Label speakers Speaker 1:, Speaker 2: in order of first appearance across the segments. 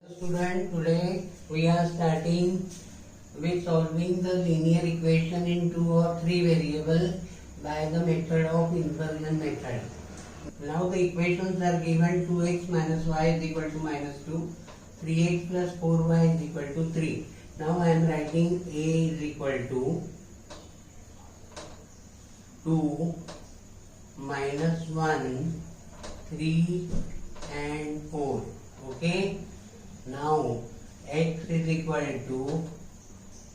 Speaker 1: Student, today we are starting with solving the linear equation in 2 or 3 variables by the method of inversion method. Now the equations are given: 2x minus y is equal to minus 2, 3x plus 4y is equal to 3. Now I am writing a is equal to 2 minus 1, 3 and 4. Okay. Now x is equal to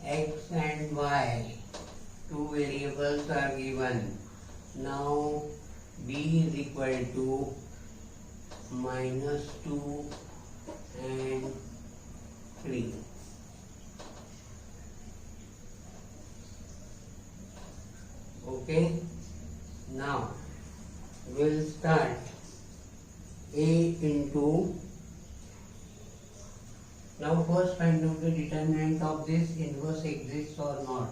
Speaker 1: x and y. Two variables are given. Now b is equal to minus 2 and 3. Okay. Now we'll start. A into. Now first find out the determinant of this inverse exists or not.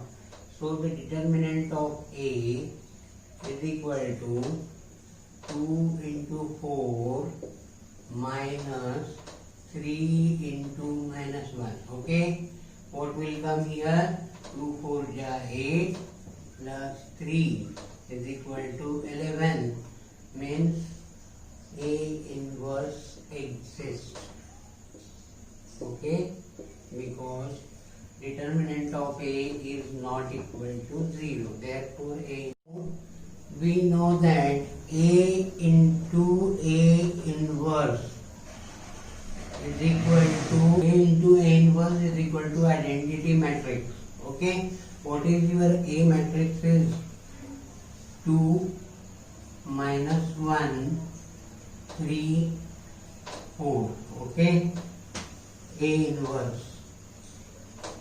Speaker 1: So the determinant of A is equal to 2 into 4 minus 3 into minus 1. Okay. What will come here? 2 4 ja 8 plus 3 is equal to 11. Means A inverse exists. Okay, because determinant of A is not equal to 0. Therefore, we know that A into A inverse is equal to A into A inverse is equal to identity matrix. Okay, what is your A matrix is 2 minus 1 3 4. Okay. A inverse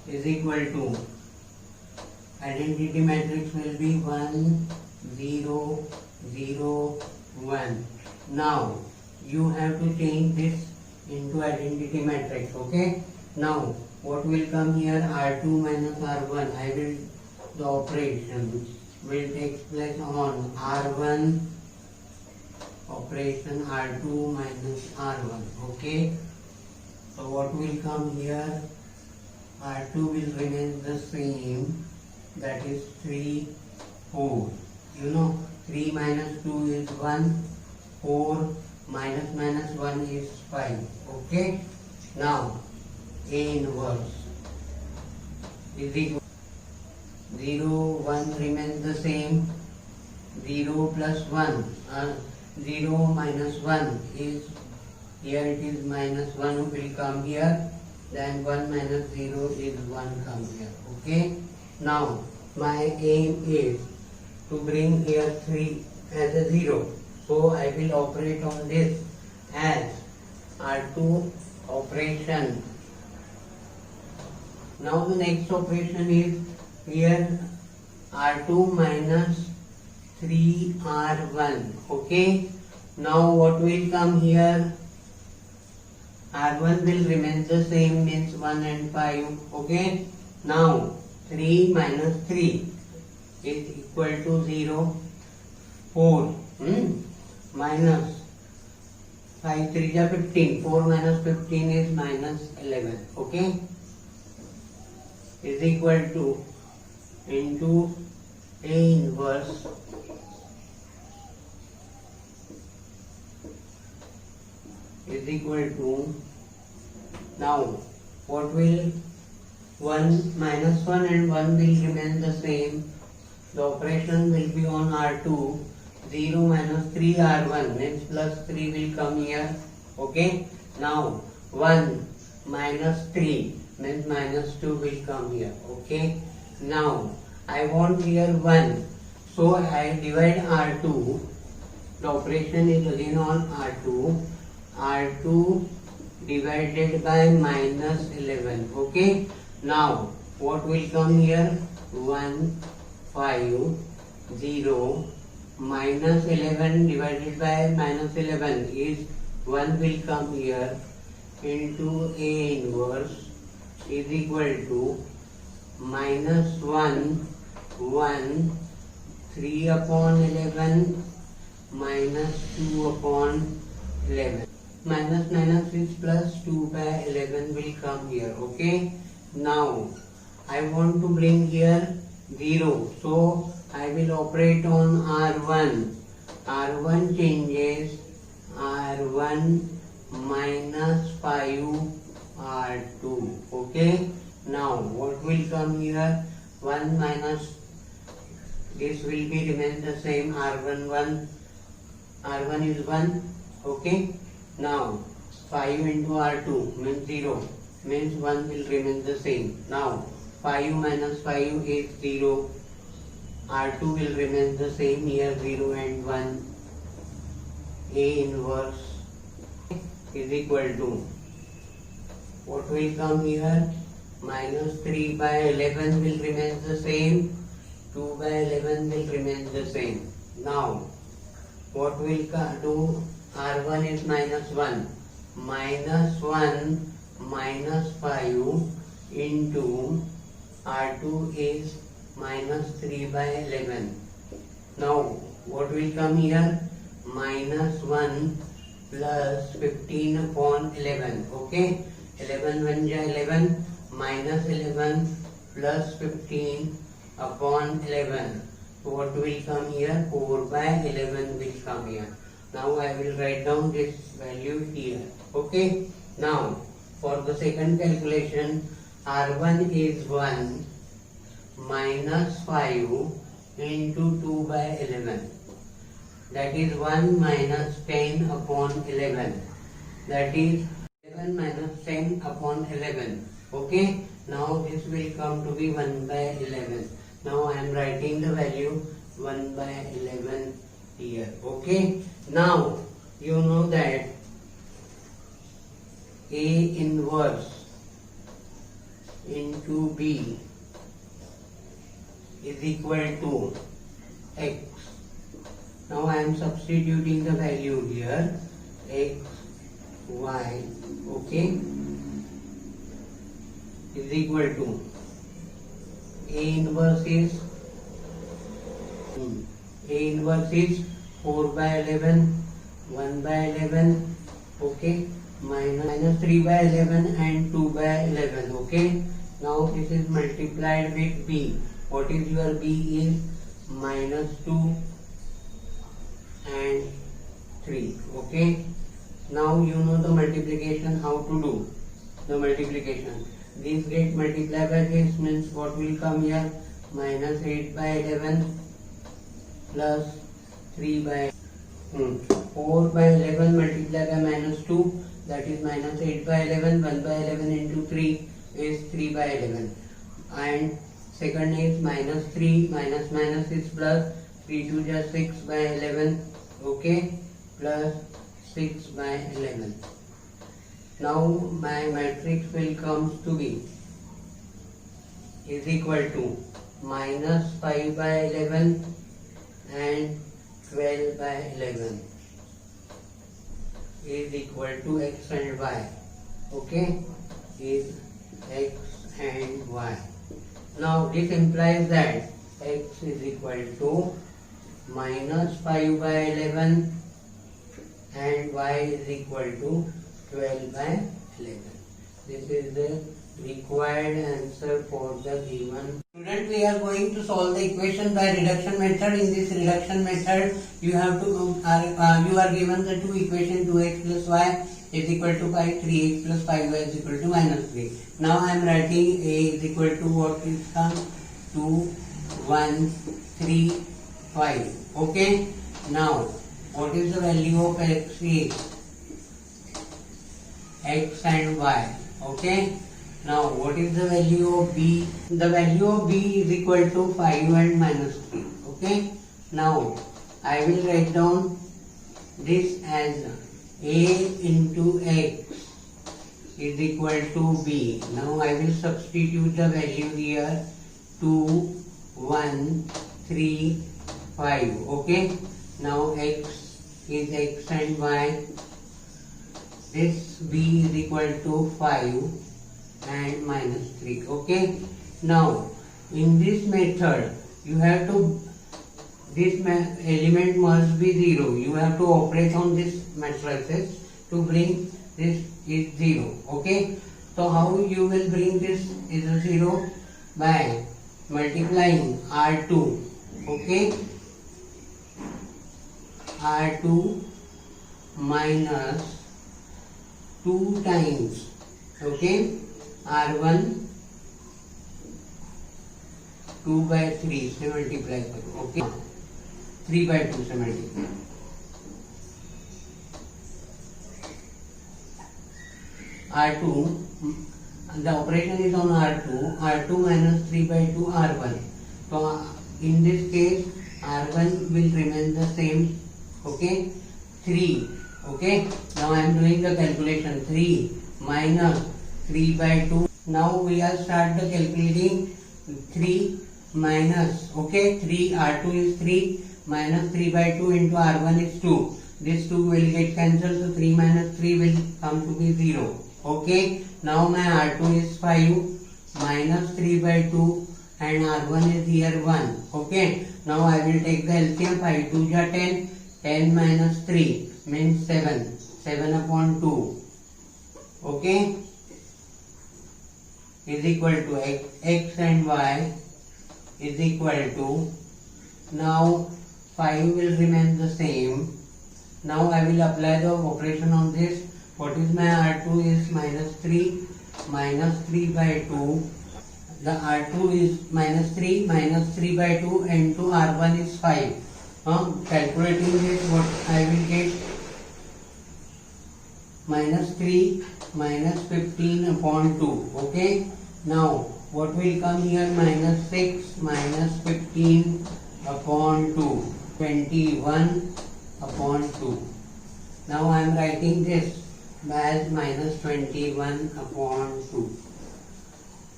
Speaker 1: is equal to identity matrix will be 1 0 0 1. Now you have to change this into identity matrix. Okay. Now what will come here? R2 minus R1. I will the operation will take place on R1 operation R2 minus R1. Okay. So what will come here? R2 will remain the same, that is 3, 4. You know 3 minus 2 is 1, 4 minus minus 1 is 5. Okay. Now A inverse is equal 0, 1 remains the same, 0 plus 1, 0 minus 1 is here, it is minus 1 will come here, then 1 minus 0 is 1 come here. Okay. Now my aim is to bring here 3 as a 0. So I will operate on this as R2 operation. Now the next operation is here R2 minus 3R1. Okay. Now what will come here? R1 will remain the same, means 1 and 5. Okay. Now 3 minus 3 is equal to 0. 4 minus 5 3 is 15. 4 minus 15 is minus 11. Okay. Is equal to into A inverse is equal to, now what will 1 minus 1 and 1 will remain the same. The operation will be on R2. 0 minus 3 R1 means plus 3 will come here. Okay. Now 1 minus 3 means minus 2 will come here. Okay. Now I want here 1. So I divide R2. The operation is again on R2. R2 divided by minus 11. Okay. Now what will come here? 1 5 0 minus 11 divided by minus 11 is 1 will come here into A inverse is equal to minus 1 1 3 upon 11 minus 2 upon 11. minus minus is plus 2 by 11 will come here. Okay. Now I want to bring here 0. So I will operate on R1. R1 changes R1 minus 5 R2. Okay. Now what will come here? 1 minus, this will be remain the same. R1 is 1. Okay. Now 5 into R2 means 0, means 1 will remain the same. Now 5 minus 5 is 0. R2 will remain the same here, 0 and 1. A inverse is equal to, what will come here? Minus 3 by 11 will remain the same. 2 by 11 will remain the same. Now what will do? R1 is minus 1. Minus 1 minus 5 into R2 is minus 3 by 11. Now what will come here? Minus 1 plus 15 upon 11. Okay. 11 1 ja 11. Minus 11 plus 15 upon 11. So what will come here? 4 by 11 will come here. Now I will write down this value here. Okay. Now for the second calculation, R1 is 1 minus 5 into 2 by 11. That is 1 minus 10 upon 11. That is 11 minus 10 upon 11. Okay. Now this will come to be 1 by 11. Now I am writing the value 1 by 11 here. Okay. Now you know that A inverse into B is equal to X. Now I am substituting the value here, X, Y, okay, is equal to A inverse is 4 by 11, 1 by 11, okay, minus 3 by 11 and 2 by 11, okay. Now this is multiplied with B. What is your B is minus 2 and 3, okay. Now you know the multiplication, how to do the multiplication. This get multiplied by this means what will come here? Minus 8 by 11 plus 3 by 4 by 11 multiplied by minus 2, that is minus 8 by 11. 1 by 11 into 3 is 3 by 11. And second is minus 3 minus minus is plus, 3 2 just 6 by 11, okay, plus 6 by 11. Now my matrix will comes to be is equal to minus 5 by 11 and 12 by 11 is equal to X and Y, okay, is X and Y. Now this implies that X is equal to minus 5 by 11 and Y is equal to 12 by 11. This is the required answer for the given. Student, we are going to solve the equation by reduction method. In this reduction method, you have to you are given the two equations, 2x plus y is equal to 5, 3x plus 5y is equal to minus 3. Now I am writing a is equal to what is come 2, 1, 3, 5. Okay. Now what is the value of x is x and y. Okay. Now what is the value of b? The value of b is equal to 5 and minus 3. Okay. Now I will write down this as a into x is equal to b. Now I will substitute the value here 2, 1, 3, 5. Okay. Now x is x and y. This b is equal to 5 and minus 3. Okay. Now in this method you have to, this element must be 0. You have to operate on this matrices. to bring this is 0. Okay. So how you will bring this is a 0? By multiplying R2. Okay. R2 minus 2 times, okay, R1 2 by 3 से multiply करो, okay, 3 by 2 से multiply, R2, the operation is on R2 minus 3 by 2 R1. So in this case R1 will remain the same, okay, 3, okay. Now I am doing the calculation, 3 minus 3 by 2. Now we are start the calculating 3 minus, okay, 3, R2 is 3 minus 3 by 2 into R1 is 2. This 2 will get cancelled, so 3 minus 3 will come to be 0. Okay, now my R2 is 5 minus 3 by 2 and R1 is here 1. Okay, now I will take the LCM, 5 2 ja 10, 10 minus 3 means 7, 7 upon 2. Okay, is equal to x and y is equal to, now 5 will remain the same. Now I will apply the operation on this. What is my R2 is minus 3 by 2. The R2 is minus 3 by 2 into R1 is 5. Calculating this, what I will get, minus 3 minus 15 upon 2. Okay. Now what will come here, minus 6 minus 15 upon 2, 21 upon 2. Now I am writing this as minus 21 upon 2.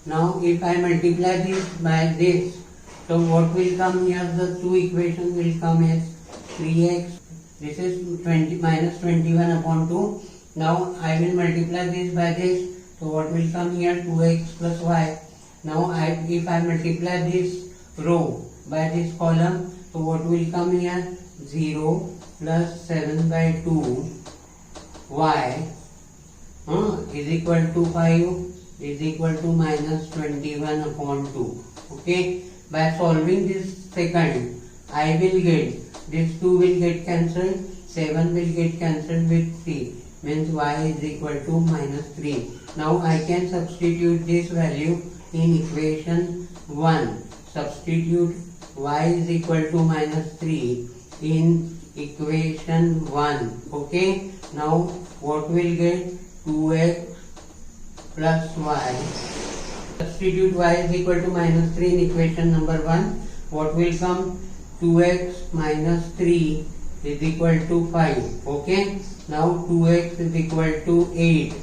Speaker 1: Now if I multiply this by this, so what will come here, the two equations will come as 3x, this is 20 minus 21 upon 2. Now I will multiply this by this, so what will come here, 2x plus y. Now if I multiply this row by this column, so what will come here, 0 plus 7 by 2 y is equal to 5 is equal to minus 21 upon 2. Okay, by solving this second, I will get, this 2 will get cancelled, 7 will get cancelled with 3, means y is equal to minus 3. Now I can substitute this value in equation 1. Substitute y is equal to minus 3 in equation 1. Okay, now what will get, 2x plus y. Substitute y is equal to minus 3 in equation number 1. What will come, 2x minus 3 is equal to 5. Okay, now 2x is equal to 8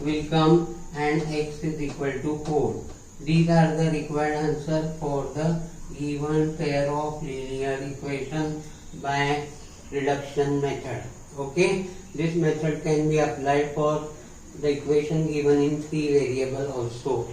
Speaker 1: will come and x is equal to 4. These are the required answer for the given pair of linear equations by reduction method. Okay, this method can be applied for the equation given in 3 variable also.